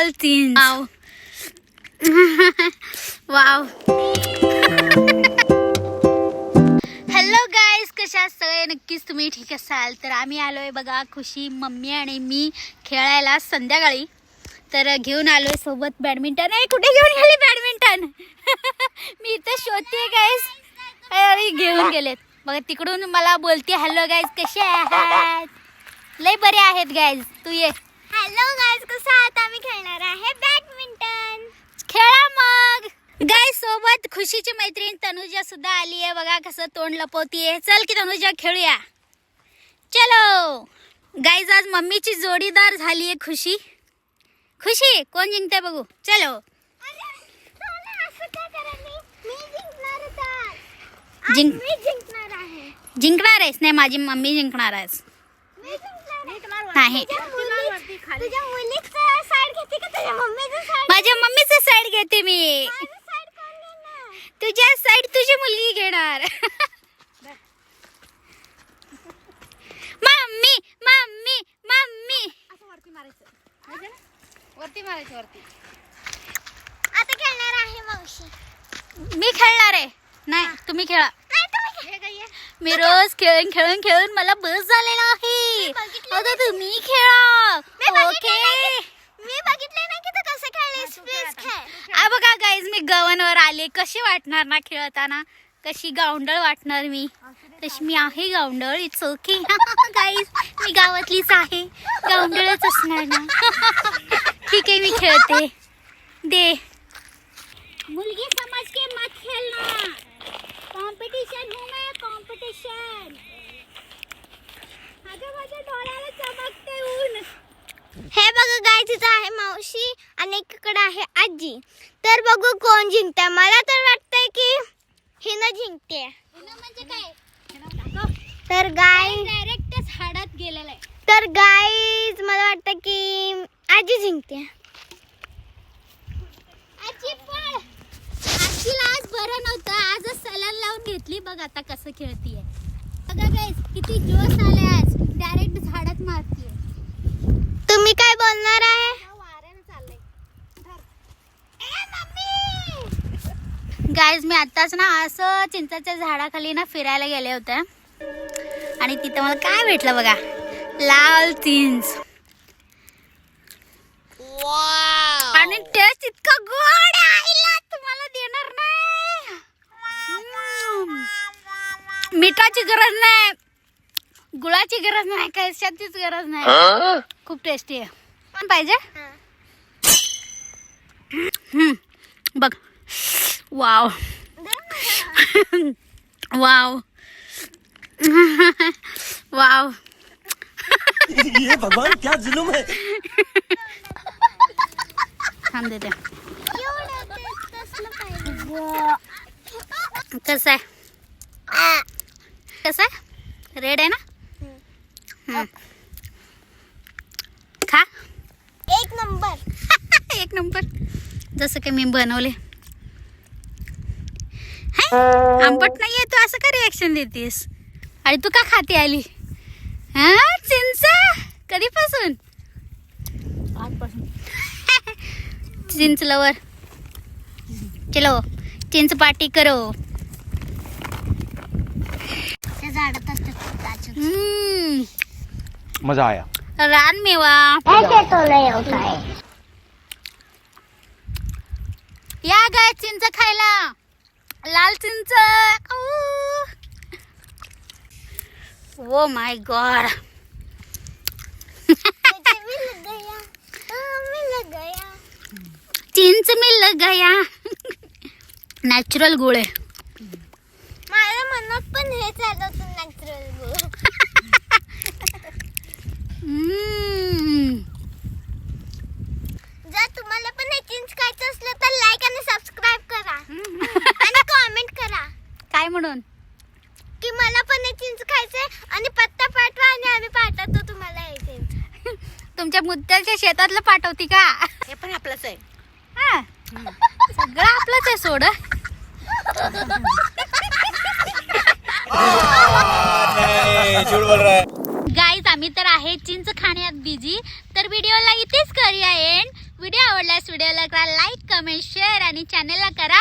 लाल तीन wow. Hello guys, कशा आहात सगळे? नक्कीच तुम्ही ठीक असाल. तर आम्ही आलोय बघा, खुशी, मम्मी आणि मी खेळायला संध्याकाळी. तर घेऊन आलोय सोबत बॅडमिंटन. कुठे घेऊन गेली बॅडमिंटन? मी इथं शोधते गाईज. अरे घेऊन गेलेत बघा. तिकडून मला बोलते हॅलो गाईज कसे आहात? लय बरे आहेत गाईज. तू ये. हॅलो गाईज, कसं आहात? आम्ही खेळणार आहे बॅडमिंटन. खेळा मग. गाईज सोबत खुशीची मैत्रीण तनुजा सुद्धा आली आहे बघा. कसं तोंड लपवतीये. चल की तनुजा खेळूया. चलो गाईज, आज मम्मीची जोडीदार झाली आहे खुशी. खुशी कोण जिंकते बघू. चलो जिंकणार आहेस? नाही, माझी मम्मी जिंकणार आहेस. नाही, माझ्या मम्मीचं साईड घेते मी. तुझ्या साईड तुझी मुलगी घेणार. मम्मी मम्मी मम्मी वरती मारायचं. आता खेळणार आहे मावशी. मी खेळणार आहे. नाही, तुम्ही खेळा. मी रोज खेळून खेळून खेळून मला बस झालेला आहे. आता तुम्ही खेळा. ओके. मी बघितले नाही की तू कसं खेळलीस. प्लीज खेळ. आ बघा गाईज, मी गव्हाणवर आले. कशी वाटणार ना खेळताना? कशी गावंडळ वाटणार मी. तशी मी आहे गावंडळ. It's okay guys. मी गावातलीच आहे. गावंडळच असणार ना. ठीक आहे, मी खेळते. दे. मुलगी समझ के मत खेलना. कॉम्पिटिशन हूँ मैं, कॉम्पिटिशन. माझ्या डोळ्याला चमकते ऊन. हे बघा गाईज, इथं आहे मावशी आणि इकडे आहे आजी. तर बघू कोण जिंकते. मला तर वाटतंय की हिनं जिंकते. म्हणजे काय? तर गाय डायरेक्ट झाडात गेलेला आहे. तर गाईज, मला वाटतं की आजी जिंकते. आजी पण. आजीला आज बरं नव्हतं. आजच सलान लावून घेतली. बघ आता कसं खेळतीये. बघा गाईज, किती जोश आले आज. डायरेक्ट झाडात मारतीये. तुम्ही काय बोलणार आहे? वाऱ्यानं चाललंय. गाईज, मी आताच ना असं चिंचाच्या झाडाखाली ना फिरायला गेले होते आणि तिथं मला काय भेटलं बघा, लाल चिंच. आणि टेस्ट इतका गोड आहे, तुम्हाला देणार नाही. मिठाची गरज नाही, गुळाची गरज नाही, कशाचीच गरज नाही. खूप टेस्टी आहे. पण पाहिजे. बघ. Wow wow wow. ये भगवान, क्या जुलूम है. थांब देते. कसं आहे? कसं आहे? रेड आहे ना? खा. एक नंबर. एक नंबर. जसं की मी बनवले. आंबट नाहीये तू, असं का रिॲक्शन देतेस? आणि तू का खाते आली? हा, चिंच कधीपासून? आजपासून. चिंच लवर. चलो चिंच पार्टी करो. त्या झाडात असतात. मजा आया. रानमेवा. या गाय चिंच खायला. लाल चिंच. Oh my God. चिंच मिल गया. नॅचरल गुळ आहे. माझ्या मनात पण हे चालत होतं, नॅचरल गुळ. जर तुम्हाला पण हे चिंच खायचं असलं तर लाईक आणि सबस्क्राईब करा आणि कमेंट करा. काय म्हणून? की मला पण हे चिंच खायचंय आणि पत्ता पाठवा आणि आम्ही पाठवतो तुम्हाला हे चिंच. तुमच्या मुद्द्याच्या शेतातलं पाठवती का? हे पण आपलंच आहे. हा, सगळं आपलंच आहे. सोड. झूठ बोल रहा है. गाईज, आम्ही तर आहे चिंच खाण्यात बिझी. तर व्हिडिओला इथेच करूया एंड. व्हिडिओ आवडल्यास व्हिडिओला करा लाईक, कमेंट, शेअर आणि चॅनलला करा